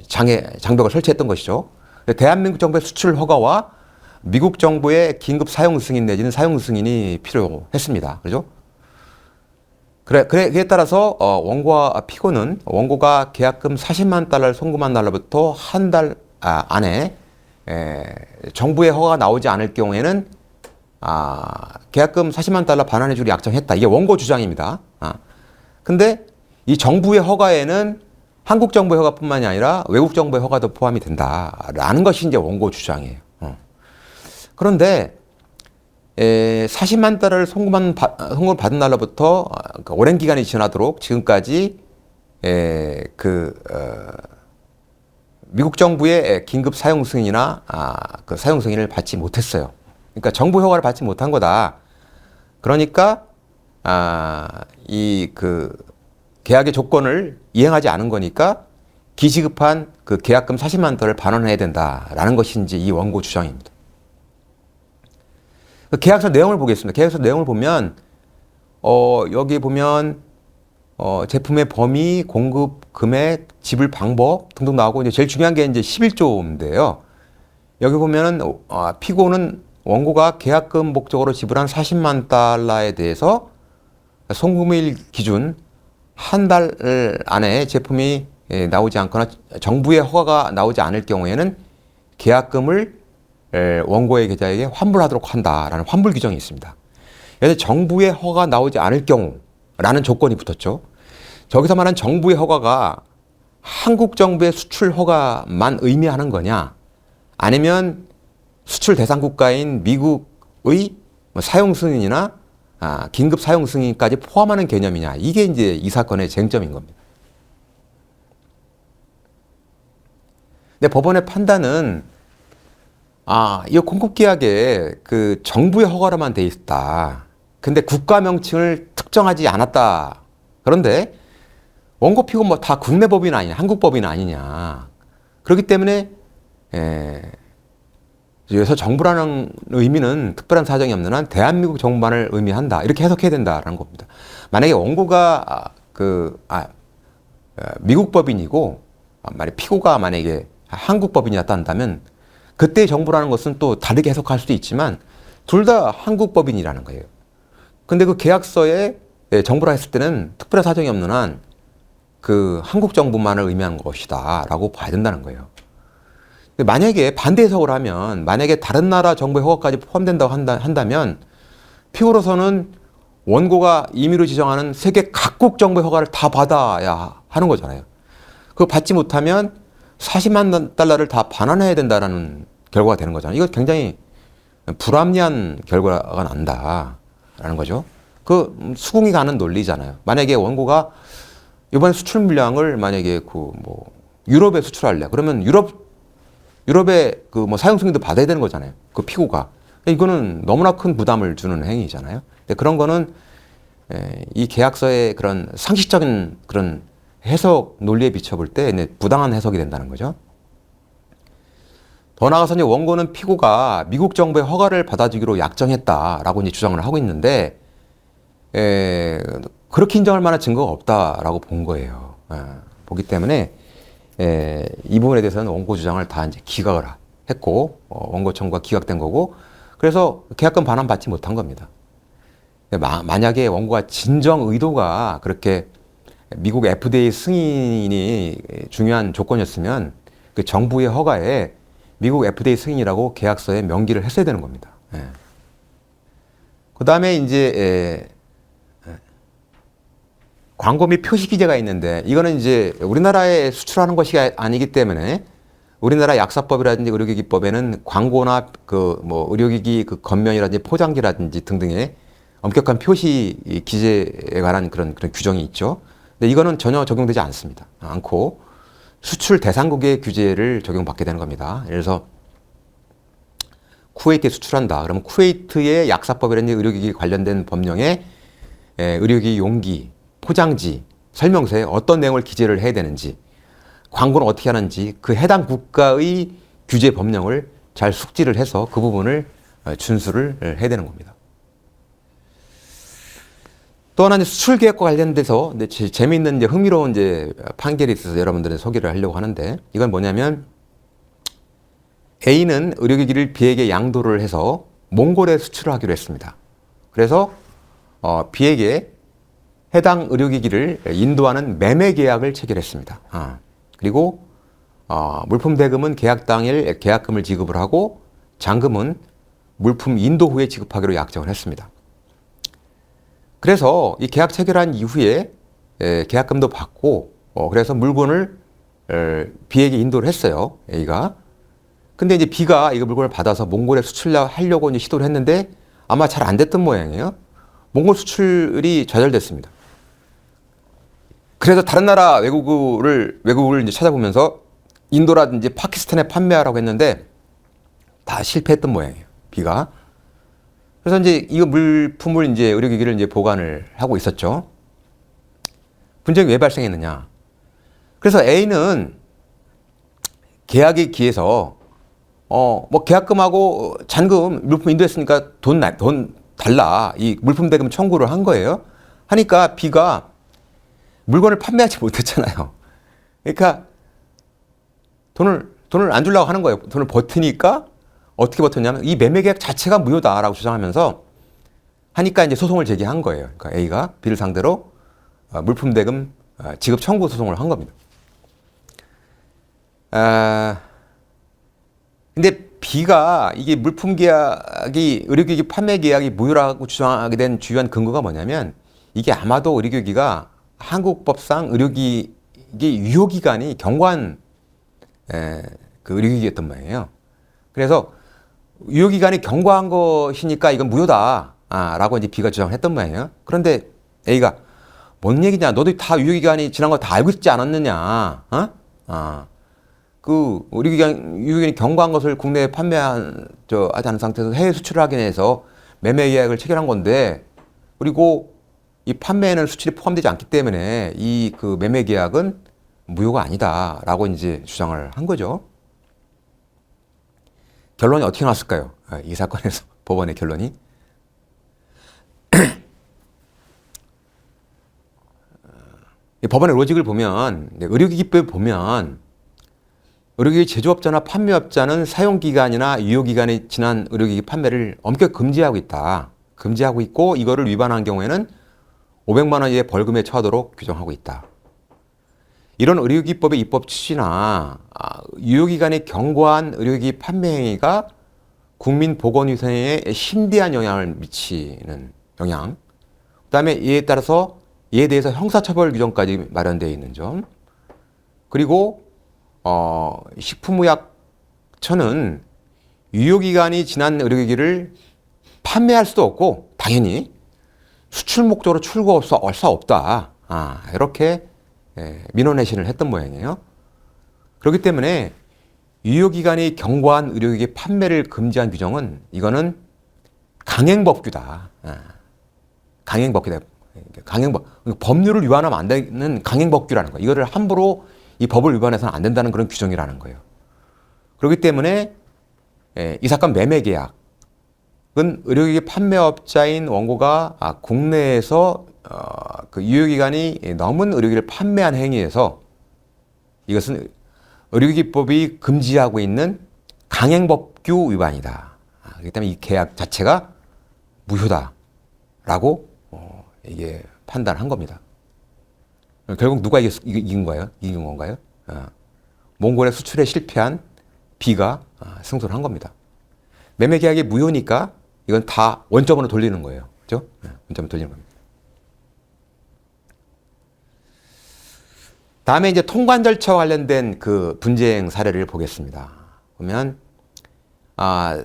장벽을 설치했던 것이죠. 대한민국 정부의 수출 허가와 미국 정부의 긴급 사용 승인 내지는 사용 승인이 필요했습니다. 그죠? 그에 따라서 원고와 피고는 원고가 계약금 40만 달러를 송금한 날로부터 한 달 안에 정부의 허가가 나오지 않을 경우에는 계약금 40만 달러 반환해 주기로 약정했다. 이게 원고 주장입니다. 근데 이 정부의 허가에는 한국 정부의 허가뿐만이 아니라 외국 정부의 허가도 포함이 된다라는 것이 이제 원고 주장이에요. 그런데 40만 달러를 송금을 받은 날로부터 오랜 기간이 지나도록 지금까지 미국 정부의 긴급 사용 승인이나 그 사용 승인을 받지 못했어요. 그러니까 정부 허가를 받지 못한 거다. 그러니까 계약의 조건을 이행하지 않은 거니까 기시급한 그 계약금 40만 달러를 반환해야 된다라는 것이 이제 이 원고 주장입니다. 계약서 내용을 보겠습니다. 계약서 내용을 보면 여기 보면 제품의 범위, 공급 금액, 지불 방법 등등 나오고 이제 제일 중요한 게 이제 11조인데요. 여기 보면은 피고는 원고가 계약금 목적으로 지불한 40만 달러에 대해서 송금일 기준 한 달 안에 제품이 나오지 않거나 정부의 허가가 나오지 않을 경우에는 계약금을 원고의 계좌에게 환불하도록 한다라는 환불 규정이 있습니다. 그래서 정부의 허가가 나오지 않을 경우라는 조건이 붙었죠. 저기서 말한 정부의 허가가 한국 정부의 수출 허가만 의미하는 거냐, 아니면 수출 대상 국가인 미국의 사용 승인이나 긴급 사용 승인까지 포함하는 개념이냐, 이게 이제 이 사건의 쟁점인 겁니다. 근데 법원의 판단은 이 공급계약에 그 정부의 허가로만 돼 있다. 근데 국가 명칭을 특정하지 않았다. 그런데 원고 피고 뭐 다 국내 법인 아니냐, 한국 법인 아니냐. 그렇기 때문에 여기서 정부라는 의미는 특별한 사정이 없는 한 대한민국 정부만을 의미한다. 이렇게 해석해야 된다라는 겁니다. 만약에 원고가 미국 법인이고 만약 피고가 만약에 한국 법인이었다 한다면 그때 정부라는 것은 또 다르게 해석할 수도 있지만 둘 다 한국 법인이라는 거예요. 근데 그 계약서에 정부라 했을 때는 특별한 사정이 없는 한 그 한국 정부만을 의미하는 것이다 라고 봐야 된다는 거예요. 근데 만약에 반대 해석을 하면, 만약에 다른 나라 정부의 허가까지 포함된다고 한다면 피고로서는 원고가 임의로 지정하는 세계 각국 정부의 허가를 다 받아야 하는 거잖아요. 그거 받지 못하면 40만 달러를 다 반환해야 된다라는 결과가 되는 거잖아요. 이거 굉장히 불합리한 결과가 난다라는 거죠. 그 수긍이 가는 논리잖아요. 만약에 원고가 이번 수출 물량을 만약에 유럽에 수출할래, 그러면 유럽에 그 사용 승인도 받아야 되는 거잖아요. 그 피고가. 이거는 너무나 큰 부담을 주는 행위잖아요. 근데 그런 거는 이 계약서의 그런 상식적인 그런 해석 논리에 비춰볼 때 부당한 해석이 된다는 거죠. 더 나아가서 이제 원고는 피고가 미국 정부의 허가를 받아주기로 약정했다라고 이제 주장을 하고 있는데, 그렇게 인정할 만한 증거가 없다라고 본 거예요. 보기 때문에 이 부분에 대해서는 원고 주장을 다 이제 기각을 했고, 원고 청구가 기각된 거고, 그래서 계약금 반환 받지 못한 겁니다. 만약에 원고가 진정 의도가 그렇게 미국 FDA 승인이 중요한 조건이었으면 그 정부의 허가에 미국 FDA 승인이라고 계약서에 명기를 했어야 되는 겁니다. 그 다음에 이제 광고 및 표시 기재가 있는데, 이거는 이제 우리나라에 수출하는 것이 아니기 때문에 우리나라 약사법이라든지 의료기기법에는 광고나 의료기기 그 겉면이라든지 포장지라든지 등등의 엄격한 표시 기재에 관한 그런 규정이 있죠. 근데 이거는 전혀 적용되지 않고 수출 대상국의 규제를 적용받게 되는 겁니다. 예를 들어서 쿠웨이트에 수출한다. 그러면 쿠웨이트의 약사법이라든지 의료기기 관련된 법령에 의료기기 용기, 포장지, 설명서에 어떤 내용을 기재를 해야 되는지, 광고는 어떻게 하는지 그 해당 국가의 규제 법령을 잘 숙지를 해서 그 부분을 준수를 해야 되는 겁니다. 또 하나 수출 계획과 관련돼서 재미있는 이제 흥미로운 이제 판결이 있어서 여러분들에 소개를 하려고 하는데, 이건 뭐냐면 A는 의료기기를 B에게 양도를 해서 몽골에 수출을 하기로 했습니다. 그래서 B에게 해당 의료기기를 인도하는 매매 계약을 체결했습니다. 그리고 물품 대금은 계약 당일 계약금을 지급을 하고 잔금은 물품 인도 후에 지급하기로 약정을 했습니다. 그래서 이 계약 체결한 이후에 계약금도 받고 그래서 물건을 B에게 인도를 했어요. A가. 근데 이제 B가 이거 물건을 받아서 몽골에 수출하려고 이제 시도를 했는데 아마 잘 안 됐던 모양이에요. 몽골 수출이 좌절됐습니다. 그래서 다른 나라 외국을 이제 찾아보면서 인도라든지 파키스탄에 판매하라고 했는데 다 실패했던 모양이에요. B가. 그래서 이제 이 물품을 이제 의료기기를 이제 보관을 하고 있었죠. 분쟁이 왜 발생했느냐? 그래서 A는 계약에 기해서 계약금하고 잔금 물품 인도했으니까 돈 달라, 이 물품 대금 청구를 한 거예요. 하니까 B가 물건을 판매하지 못했잖아요. 그러니까 돈을 안 주려고 하는 거예요. 돈을 버티니까 어떻게 버텼냐면 이 매매 계약 자체가 무효다라고 주장하면서 하니까 이제 소송을 제기한 거예요. 그러니까 A가 B를 상대로 물품 대금 지급 청구 소송을 한 겁니다. 근데 B가 이게 물품 계약이 의료기기 판매 계약이 무효라고 주장하게 된 주요한 근거가 뭐냐면 이게 아마도 의료기기가 한국법상 의료기기 유효기간이 경과한 그 의료기기였단 말이에요. 그래서 유효기간이 경과한 것이니까 이건 무효다. 라고 이제 B가 주장을 했던 모양이에요. 그런데 A가 뭔 얘기냐? 너도 다 유효기간이 지난 거 다 알고 있지 않았느냐? 그 유효기간이 경과한 것을 국내에 하지 않은 상태에서 해외 수출을 하기 위해서 매매 계약을 체결한 건데, 그리고 이 판매에는 수출이 포함되지 않기 때문에 이 그 매매 계약은 무효가 아니다라고 이제 주장을 한 거죠. 결론이 어떻게 나왔을까요? 이 사건에서 법원의 결론이 법원의 로직을 보면, 의료기기법을 보면 의료기기 제조업자나 판매업자는 사용기간이나 유효기간이 지난 의료기기 판매를 엄격히 금지하고 있다. 금지하고 있고 이거를 위반한 경우에는 500만 원 이하의 벌금에 처하도록 규정하고 있다. 이런 의료기기법의 입법 취지나 유효기간이 경과한 의료기기 판매 행위가 국민 보건위생에 심대한 영향을 미치는 영향, 그다음에 이에 따라서 이에 대해서 형사처벌 규정까지 마련되어 있는 점, 그리고 식품의약처는 유효기간이 지난 의료기기를 판매할 수도 없고 당연히 수출 목적으로 출고할 수 없다. 이렇게 민원회신을 했던 모양이에요. 그렇기 때문에 유효기간이 경과한 의료기기 판매를 금지한 규정은 이거는 강행법규다. 강행법규다. 법률을 위반하면 안 되는 강행법규라는 거예요. 이거를 함부로 이 법을 위반해서는 안 된다는 그런 규정이라는 거예요. 그렇기 때문에 이 사건 매매 계약은 의료기기 판매업자인 원고가 국내에서 그 유효기간이 넘은 의료기기를 판매한 행위에서 이것은 의료기기법이 금지하고 있는 강행법규 위반이다. 그렇기 때문에 이 계약 자체가 무효다라고 이게 판단한 겁니다. 결국 누가 이긴 거예요? 이긴 건가요? 몽골의 수출에 실패한 B가 승소를 한 겁니다. 매매 계약이 무효니까 이건 다 원점으로 돌리는 거예요. 그죠? 원점으로 돌리는 겁니다. 다음에 이제 통관 절차와 관련된 그 분쟁 사례를 보겠습니다. 보면 아마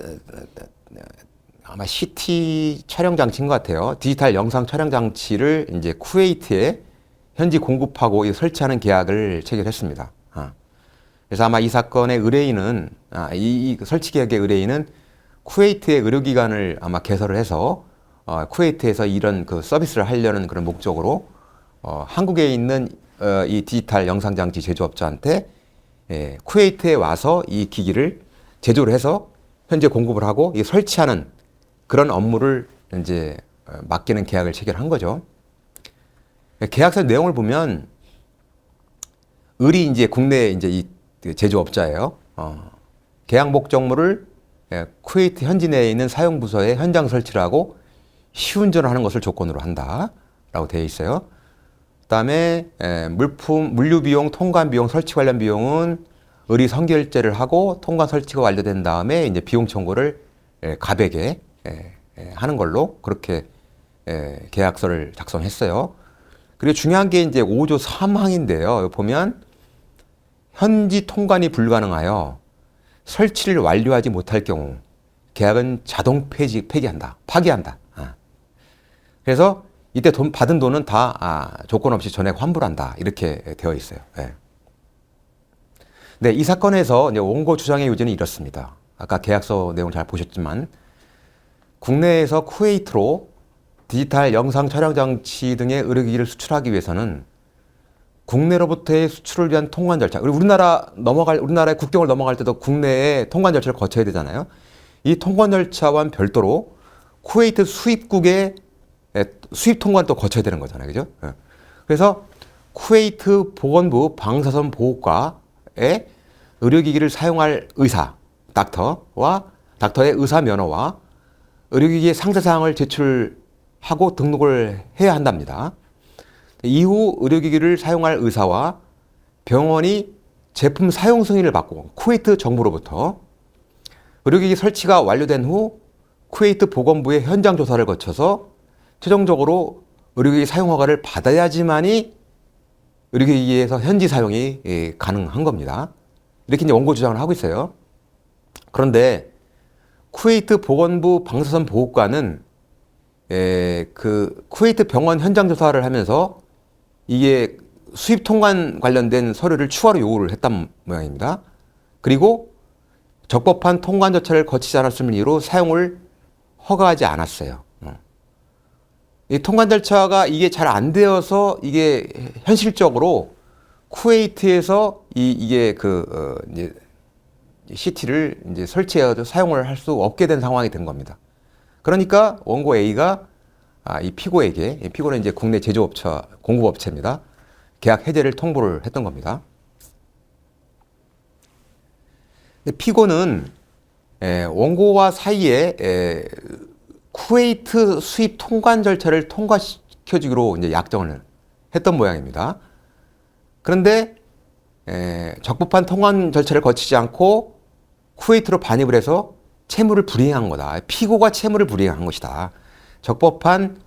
CT 촬영 장치인 것 같아요. 디지털 영상 촬영 장치를 이제 쿠웨이트에 현지 공급하고 설치하는 계약을 체결했습니다. 그래서 아마 이 사건의 의뢰인은 이 설치 계약의 의뢰인은 쿠웨이트의 의료기관을 아마 개설을 해서 쿠웨이트에서 이런 그 서비스를 하려는 그런 목적으로 한국에 있는 이 디지털 영상 장치 제조업자한테 쿠웨이트에 와서 이 기기를 제조를 해서 현재 공급을 하고 이 설치하는 그런 업무를 이제 맡기는 계약을 체결한 거죠. 계약서 내용을 보면 을이 이제 국내 이제 이 제조업자예요. 계약 목적물을 쿠웨이트 현지 내에 있는 사용 부서에 현장 설치를 하고 시운전을 하는 것을 조건으로 한다라고 되어 있어요. 그다음에 물류 비용, 통관 비용, 설치 관련 비용은 을이 선결제를 하고 통관 설치가 완료된 다음에 이제 비용 청구를 갑에게 하는 걸로 그렇게 계약서를 작성했어요. 그리고 중요한 게 이제 5조 3항인데요. 보면 현지 통관이 불가능하여 설치를 완료하지 못할 경우 계약은 자동 폐기한다, 파기한다. 그래서 이때 받은 돈은 다 조건 없이 전액 환불한다 이렇게 되어 있어요. 네, 이 사건에서 이제 원고 주장의 요지는 이렇습니다. 아까 계약서 내용 잘 보셨지만 국내에서 쿠웨이트로 디지털 영상 촬영 장치 등의 의료기기를 수출하기 위해서는 국내로부터의 수출을 위한 통관 절차, 그리고 우리나라의 국경을 넘어갈 때도 국내에 통관 절차를 거쳐야 되잖아요. 이 통관 절차와는 별도로 쿠웨이트 수입국의 수입 통관을 또 거쳐야 되는 거잖아요. 그죠? 그래서 쿠웨이트 보건부 방사선 보호과의 의료기기를 사용할 의사, 닥터와 닥터의 의사 면허와 의료기기의 상세사항을 제출하고 등록을 해야 한답니다. 이후 의료기기를 사용할 의사와 병원이 제품 사용 승인을 받고 쿠웨이트 정부로부터 의료기기 설치가 완료된 후 쿠웨이트 보건부의 현장 조사를 거쳐서 최종적으로 의료기기 사용 허가를 받아야지만이 의료기기에서 현지 사용이 가능한 겁니다. 이렇게 이제 원고 주장을 하고 있어요. 그런데 쿠웨이트 보건부 방사선 보호관은 그 쿠웨이트 병원 현장 조사를 하면서 이게 수입 통관 관련된 서류를 추가로 요구를 했단 모양입니다. 그리고 적법한 통관 절차를 거치지 않았음을 이유로 사용을 허가하지 않았어요. 이 통관 절차가 이게 잘 안 되어서 이게 현실적으로 쿠웨이트에서 이게 이제 CT를 이제 설치해서 사용을 할 수 없게 된 상황이 된 겁니다. 그러니까 원고 A가 이 피고에게, 피고는 이제 국내 제조업체, 공급업체입니다. 계약 해제를 통보를 했던 겁니다. 근데 피고는 원고와 사이에 쿠웨이트 수입 통관 절차를 통과시켜주기로 이제 약정을 했던 모양입니다. 그런데 적법한 통관 절차를 거치지 않고 쿠웨이트로 반입을 해서 채무를 불이행한 거다. 피고가 채무를 불이행한 것이다. 적법한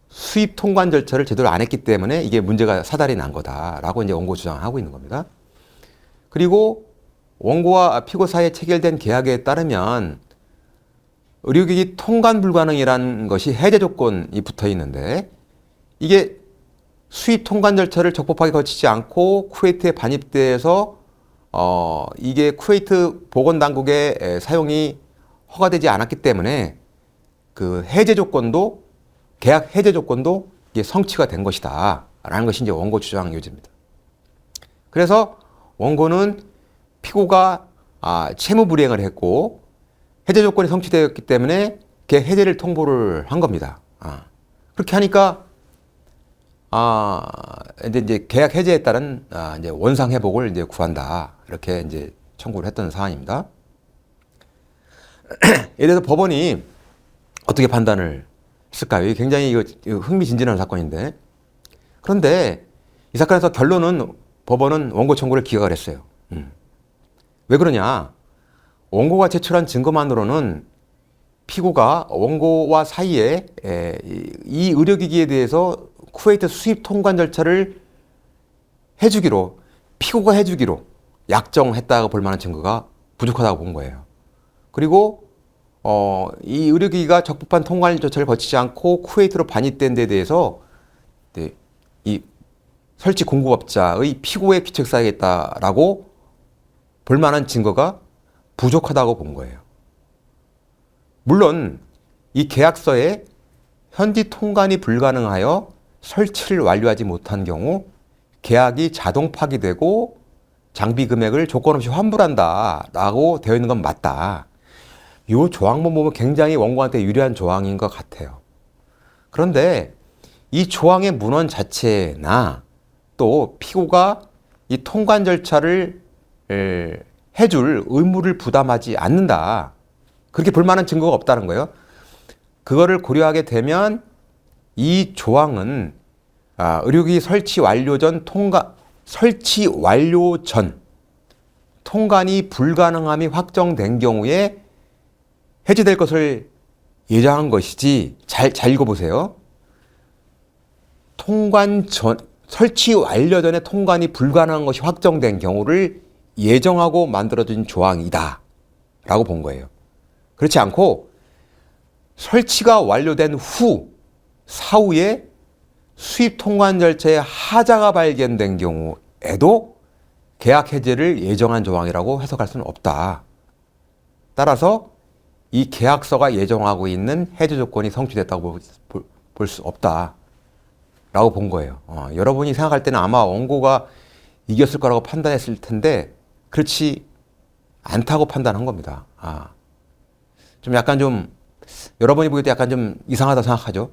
수입 통관 절차를 제대로 안 했기 때문에 이게 문제가 사달이 난 거다라고 이제 원고 주장하고 있는 겁니다. 그리고 원고와 피고 사이에 체결된 계약에 따르면 의료기기 통관 불가능이라는 것이 해제 조건이 붙어 있는데 이게 수입 통관 절차를 적법하게 거치지 않고 쿠웨이트에 반입돼서 이게 쿠웨이트 보건당국의 사용이 허가되지 않았기 때문에 그 해제 조건도 계약 해제 조건도 이게 성취가 된 것이다 라는 것이 이제 원고 주장 요지입니다. 그래서 원고는 피고가 채무 불이행을 했고 해제 조건이 성취되었기 때문에 계약 해제를 통보를 한 겁니다. 그렇게 하니까 이제 계약 해제에 따른 이제 원상 회복을 이제 구한다 이렇게 이제 청구를 했던 사안입니다. 이래서 법원이 어떻게 판단을 했을까요? 이게 굉장히 이거 흥미진진한 사건인데 그런데 이 사건에서 결론은 법원은 원고 청구를 기각을 했어요. 왜 그러냐? 원고가 제출한 증거만으로는 피고가 원고와 사이에 이 의료기기에 대해서 쿠웨이트 수입 통관 절차를 해주기로 피고가 해주기로 약정했다고 볼 만한 증거가 부족하다고 본 거예요. 그리고 이 의료기기가 적법한 통관 절차를 거치지 않고 쿠웨이트로 반입된 데 대해서 이 설치 공급업자의 피고에 귀책사야겠다라고 볼 만한 증거가 부족하다고 본 거예요. 물론 이 계약서에 현지 통관이 불가능하여 설치를 완료하지 못한 경우 계약이 자동 파기되고 장비 금액을 조건 없이 환불한다라고 되어 있는 건 맞다. 이 조항만 보면 굉장히 원고한테 유리한 조항인 것 같아요. 그런데 이 조항의 문헌 자체나 또 피고가 이 통관 절차를 해줄 의무를 부담하지 않는다. 그렇게 볼 만한 증거가 없다는 거예요. 그거를 고려하게 되면 이 조항은 의료기기 설치 완료 전 통관이 불가능함이 확정된 경우에 해제될 것을 예정한 것이지 잘 읽어보세요. 설치 완료 전에 통관이 불가능한 것이 확정된 경우를 예정하고 만들어진 조항이다 라고 본 거예요. 그렇지 않고 설치가 완료된 후 사후에 수입 통관 절차에 하자가 발견된 경우에도 계약 해제를 예정한 조항이라고 해석할 수는 없다. 따라서 이 계약서가 예정하고 있는 해제 조건이 성취됐다고 볼 수 없다 라고 본 거예요. 여러분이 생각할 때는 아마 원고가 이겼을 거라고 판단했을 텐데 그렇지 않다고 판단한 겁니다. 좀 약간 좀 여러분이 보기에도 약간 좀 이상하다 생각하죠.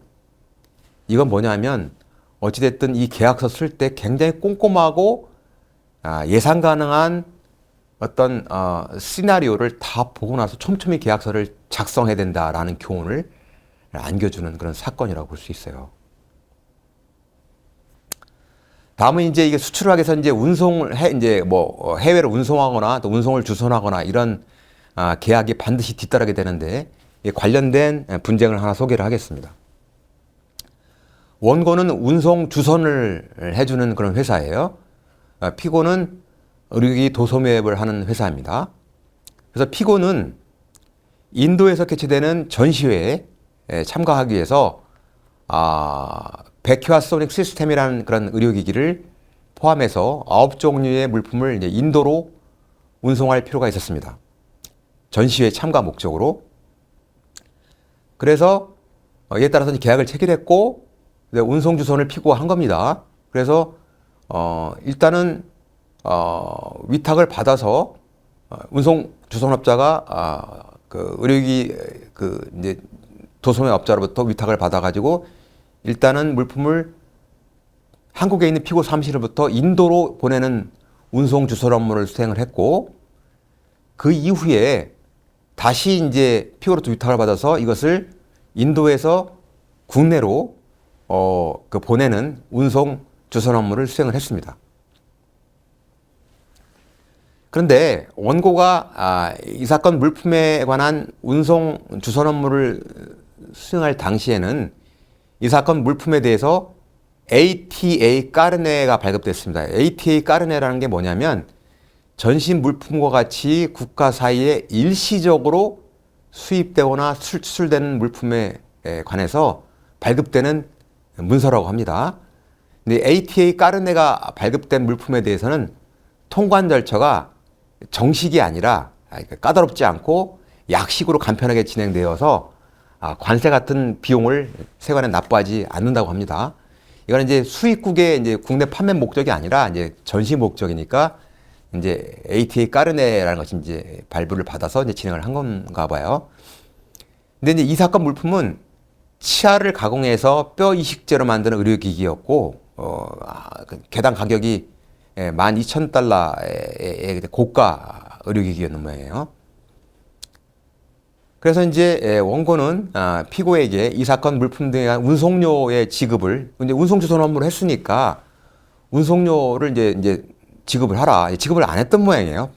이건 뭐냐면 어찌됐든 이 계약서 쓸 때 굉장히 꼼꼼하고 예상 가능한 어떤 시나리오를 다 보고 나서 촘촘히 계약서를 작성해야 된다라는 교훈을 안겨주는 그런 사건이라고 볼 수 있어요. 다음은 이제 이게 수출을 하기 위해서 이제 이제 뭐 해외로 운송하거나 또 운송을 주선하거나 이런 계약이 반드시 뒤따르게 되는데 관련된 분쟁을 하나 소개를 하겠습니다. 원고는 운송 주선을 해주는 그런 회사예요. 피고는 의료기 도소매업을 하는 회사입니다. 그래서 피고는 인도에서 개최되는 전시회에 참가하기 위해서 백회화소닉 시스템이라는 그런 의료기기를 포함해서 9종류의 물품을 이제 인도로 운송할 필요가 있었습니다. 전시회 참가 목적으로. 그래서 이에 따라서 계약을 체결했고 운송 주선을 피고한 겁니다. 그래서 일단은 위탁을 받아서 운송 주선업자가 그 의료기 이제 도소매 업자로부터 위탁을 받아가지고 일단은 물품을 한국에 있는 피고 사무실로부터 인도로 보내는 운송 주선 업무를 수행을 했고 그 이후에 다시 이제 피고로부터 위탁을 받아서 이것을 인도에서 국내로 보내는 운송 주선 업무를 수행을 했습니다. 그런데 원고가 이 사건 물품에 관한 운송 주선 업무를 수행할 당시에는 이 사건 물품에 대해서 ATA 까르네가 발급됐습니다. ATA 까르네라는 게 뭐냐면 전신 물품과 같이 국가 사이에 일시적으로 수입되거나 수출되는 물품에 관해서 발급되는 문서라고 합니다. 근데 ATA 까르네가 발급된 물품에 대해서는 통관 절차가 정식이 아니라 까다롭지 않고 약식으로 간편하게 진행되어서 관세 같은 비용을 세관에 납부하지 않는다고 합니다. 이거는 이제 수입국의 이제 국내 판매 목적이 아니라 이제 전시 목적이니까 이제 ATA 까르네라는 것이 이제 발부를 받아서 이제 진행을 한 건가 봐요. 근데 이제 이 사건 물품은 치아를 가공해서 뼈 이식제로 만드는 의료기기였고, 개당 가격이 12,000달러의 고가 의료기기였는 모양이에요. 그래서 이제 원고는 피고에게 이 사건 물품 등에 대한 운송료의 지급을 이제 운송 주선 업무를 했으니까 운송료를 이제 지급을 하라. 지급을 안 했던 모양이에요.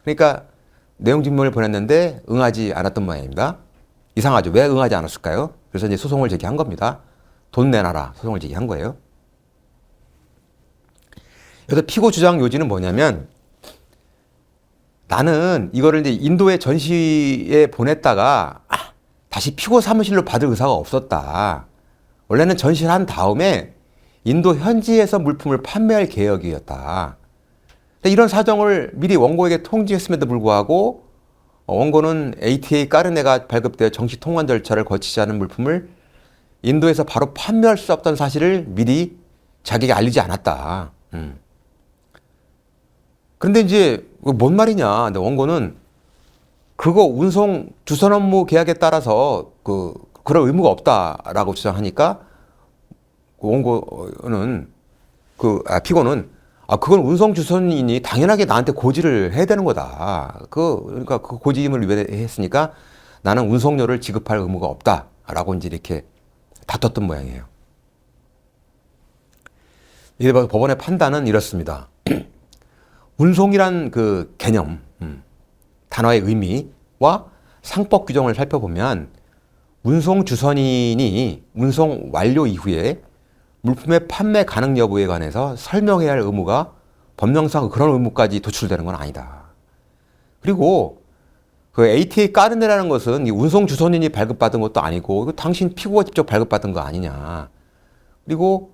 그러니까 내용 증명을 보냈는데 응하지 않았던 모양입니다. 이상하죠. 왜 응하지 않았을까요? 그래서 이제 소송을 제기한 겁니다. 돈 내놔라. 소송을 제기한 거예요. 여기서 피고 주장 요지는 뭐냐면 나는 이거를 이제 인도의 전시에 보냈다가 다시 피고 사무실로 받을 의사가 없었다. 원래는 전시를 한 다음에 인도 현지에서 물품을 판매할 계획이었다. 이런 사정을 미리 원고에게 통지했음에도 불구하고 원고는 ATA 까르네가 발급되어 정식 통관 절차를 거치지 않은 물품을 인도에서 바로 판매할 수 없다는 사실을 미리 자기에게 알리지 않았다. 그런데 이제 뭔 말이냐. 근데 원고는 그거 운송 주선 업무 계약에 따라서 그럴 의무가 없다라고 주장하니까 원고는 피고는 그건 운송 주선인이 당연하게 나한테 고지를 해야 되는 거다. 그러니까 그 고지임을 위반했으니까 나는 운송료를 지급할 의무가 없다라고 이제 이렇게 다퉜던 모양이에요. 이 법원의 판단은 이렇습니다. 운송이란 그 개념, 단어의 의미와 상법 규정을 살펴보면 운송 주선인이 운송 완료 이후에 물품의 판매 가능 여부에 관해서 설명해야 할 의무가 법령상 그런 의무까지 도출되는 건 아니다. 그리고 그 ATA 까르네라는 것은 이 운송 주선인이 발급받은 것도 아니고 이거 당신 피고가 직접 발급받은 거 아니냐. 그리고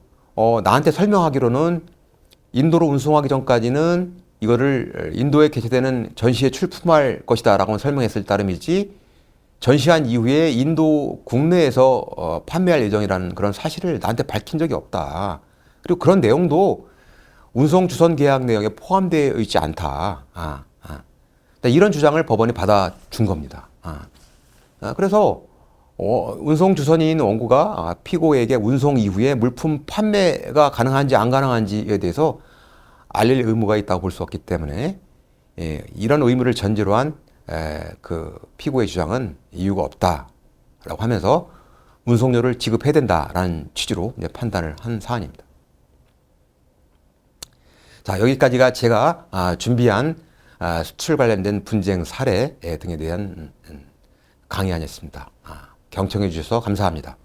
나한테 설명하기로는 인도로 운송하기 전까지는 이거를 인도에 개최되는 전시에 출품할 것이다 라고 설명했을 따름이지 전시한 이후에 인도 국내에서 판매할 예정이라는 그런 사실을 나한테 밝힌 적이 없다. 그리고 그런 내용도 운송 주선 계약 내용에 포함되어 있지 않다. 이런 주장을 법원이 받아준 겁니다. 그래서 운송 주선인 원고가 피고에게 운송 이후에 물품 판매가 가능한지 안 가능한지에 대해서 알릴 의무가 있다고 볼 수 없기 때문에 이런 의무를 전제로 한 그 피고의 주장은 이유가 없다라고 하면서 운송료를 지급해야 된다라는 취지로 이제 판단을 한 사안입니다. 자, 여기까지가 제가 준비한 수출 관련된 분쟁 사례 등에 대한 강의 아니었습니다. 경청해 주셔서 감사합니다.